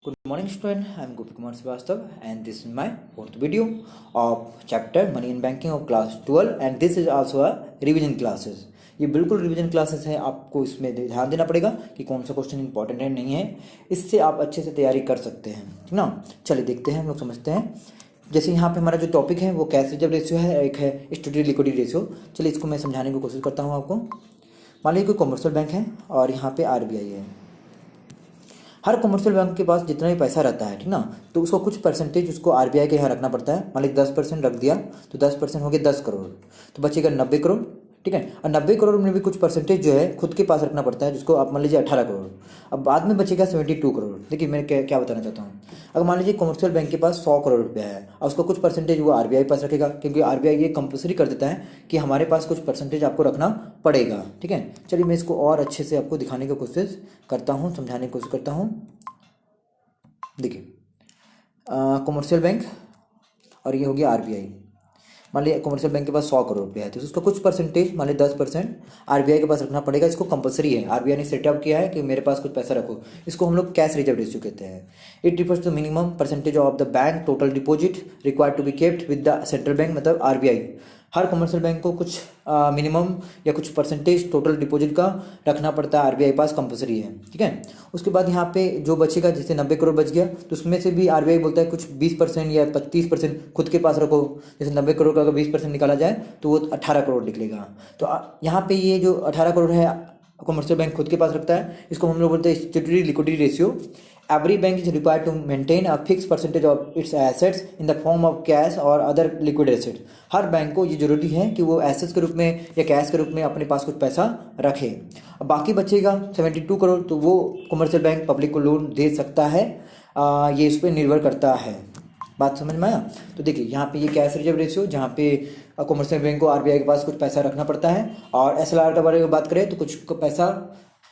Good morning student, I am Gopi Kumar Srivastav and this is my fourth video of chapter Money in Banking of class 12 and this is also a revision classes. ये बिल्कुल revision classes है, आपको इसमें ध्यान देना पड़ेगा कि कौन सा क्वेश्चन इंपॉर्टेंट है नहीं है, इससे आप अच्छे से तैयारी कर सकते हैं, ठीक ना। चलिए देखते हैं, हम लोग समझते हैं। जैसे यहाँ पे हमारा जो टॉपिक है वो कैश रिजर्व रेशियो है, एक है स्टडी लिक्विडिटी रेशियो। चलिए इसको मैं समझाने की कोशिश करता हूँ आपको। मान लीजिए कोई कमर्शियल बैंक है और यहाँ पे RBI है। हर कमर्शियल बैंक के पास जितना भी पैसा रहता है, ठीक ना, तो उसको कुछ परसेंटेज उसको RBI के यहाँ रखना पड़ता है। मान लीजिए 10% रख दिया तो 10% हो गया 10 करोड़, तो बचेगा 90 करोड़, ठीक है। और 90 करोड़ में भी कुछ परसेंटेज जो है खुद के पास रखना पड़ता है, जिसको आप मान लीजिए 18 करोड़। अब बाद में बचेगा 72 करोड़। देखिए मैं क्या बताना चाहता हूँ। अगर मान लीजिए कमर्शियल बैंक के पास 100 करोड़ रुपया है और उसका कुछ परसेंटेज वो RBI पास रखेगा, क्योंकि RBI ये कंपल्सरी कर देता है कि हमारे पास कुछ परसेंटेज आपको रखना पड़ेगा, ठीक है। चलिए मैं इसको और अच्छे से आपको दिखाने की कोशिश करता हूँ, समझाने की कोशिश करता हूँ। देखिए कमर्शियल बैंक और ये हो गया RBI। मान लीजिए कमर्शियल बैंक के पास 100 करोड़ रुपया है, तो उसका कुछ परसेंटेज मान लीजिए 10% RBI के पास रखना पड़ेगा। इसको कंपलसरी है, RBI ने सेटअप किया है कि मेरे पास कुछ पैसा रखो। इसको हम लोग कैश रिजर्व रेशियो कहते हैं। It refers to minimum percentage of the bank total deposit required to be kept with the central bank, मतलब RBI। हर कमर्शियल बैंक को कुछ मिनिमम या कुछ परसेंटेज टोटल डिपॉजिट का रखना पड़ता है, RBI पास कंपलसरी है, ठीक है। उसके बाद यहाँ पे जो बचेगा, जैसे 90 करोड़ बच गया तो उसमें से भी RBI बोलता है कुछ 20% या 25% खुद के पास रखो। जैसे 90 करोड़ का अगर 20% निकाला जाए तो वो 18 करोड़ निकलेगा। तो यहाँ पे ये जो 18 करोड़ है कमर्शियल बैंक खुद के पास रखता है, इसको हम लोग बोलते हैं statutory liquidity ratio. Every bank is required to maintain a fixed percentage of its assets in the form of cash or other liquid assets. Her bank को ये जरूरी है कि वो एसेट्स के रूप में या कैश के रूप में अपने पास कुछ पैसा रखे। अब बाकी बचेगा 72 करोड़, तो वो कमर्शियल बैंक पब्लिक को लोन दे सकता है। ये इस पर निर्भर करता है। बात समझ में आया? तो देखिए यहाँ पे ये कैश रिजर्व रेशियो, जहाँ पे कमर्शियल बैंक को RBI के पास कुछ पैसा रखना पड़ता है, और SLR के बारे में बात करें तो कुछ पैसा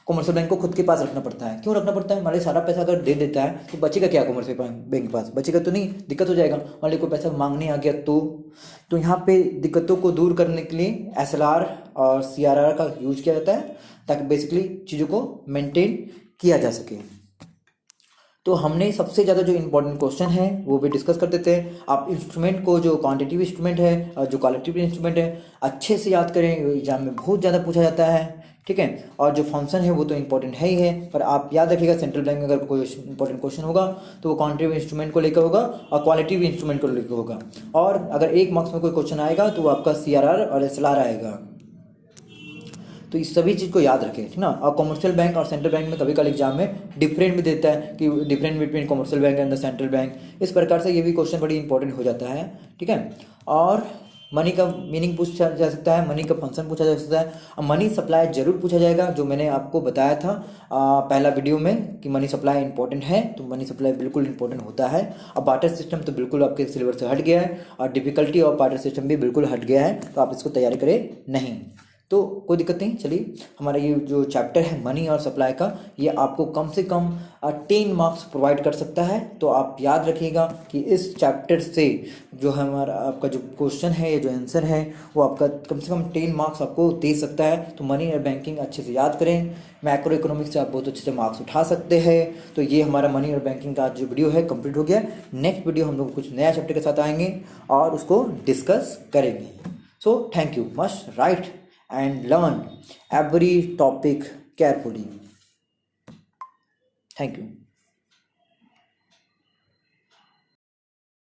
कमर्शियल बैंक को खुद के पास रखना पड़ता है। क्यों रखना पड़ता है? मान लीजिए सारा पैसा अगर दे देता है तो बचेगा क्या कमर्शियल बैंक के पास? बचेगा तो नहीं, दिक्कत हो जाएगा। मान लीजिए कोई पैसा मांगने आ गया तो यहाँ पे दिक्कतों को दूर करने के लिए SLR और CRR का यूज किया जाता है, ताकि बेसिकली चीज़ों को मेंटेन किया जा सके। तो हमने सबसे ज़्यादा जो इंपॉर्टेंट क्वेश्चन है वो भी डिस्कस कर देते हैं। आप इंस्ट्रूमेंट को, जो क्वांटिटिव इंस्ट्रूमेंट है और जो क्वालिटेटिव इंस्ट्रूमेंट है, अच्छे से याद करें। एग्जाम में बहुत ज़्यादा पूछा जाता है, ठीक है। और जो फंक्शन है वो तो इंपॉर्टेंट है ही है, पर आप याद रखिएगा सेंट्रल बैंक में अगर कोई इंपॉर्टेंट क्वेश्चन होगा तो वो क्वांटिटिव इंस्ट्रूमेंट को लेकर होगा और क्वालिटेटिव इंस्ट्रूमेंट को लेकर होगा। और अगर 1 मार्क्स में कोई क्वेश्चन आएगा तो वो आपका CRR और SLR आएगा। तो इस सभी चीज़ को याद रखें, ठीक ना। और कमर्शियल बैंक और सेंट्रल बैंक में कभी कभी एग्जाम में डिफरेंट भी देता है कि different between commercial bank and the central bank. इस प्रकार से ये भी क्वेश्चन बड़ी इंपॉर्टेंट हो जाता है, ठीक है। और मनी का मीनिंग पूछा जा सकता है, मनी का फंक्शन पूछा जा सकता है, और मनी सप्लाई जरूर पूछा जाएगा, जो मैंने आपको बताया था पहला वीडियो में कि मनी सप्लाई इंपॉर्टेंट है। तो मनी सप्लाई बिल्कुल इंपॉर्टेंट होता है। अब बार्टर सिस्टम तो बिल्कुल आपके सिलेबस से हट गया है, और डिफिकल्टी ऑफ बार्टर सिस्टम भी बिल्कुल हट गया है, तो आप इसको तैयारी करें नहीं, तो कोई दिक्कत नहीं। चलिए हमारा ये जो चैप्टर है मनी और सप्लाई का, ये आपको कम से कम 10 मार्क्स प्रोवाइड कर सकता है। तो आप याद रखिएगा कि इस चैप्टर से जो हमारा आपका जो क्वेश्चन है या जो आंसर है वो आपका कम से कम 10 मार्क्स आपको दे सकता है। तो मनी और बैंकिंग अच्छे से याद करें। मैक्रो इकोनॉमिक्स से आप बहुत अच्छे से मार्क्स उठा सकते हैं। तो ये हमारा मनी और बैंकिंग का जो वीडियो है कंप्लीट हो गया। नेक्स्ट वीडियो हम लोग कुछ नया चैप्टर के साथ आएंगे और उसको डिस्कस करेंगे। So thank you, must write and learn every topic carefully. Thank you.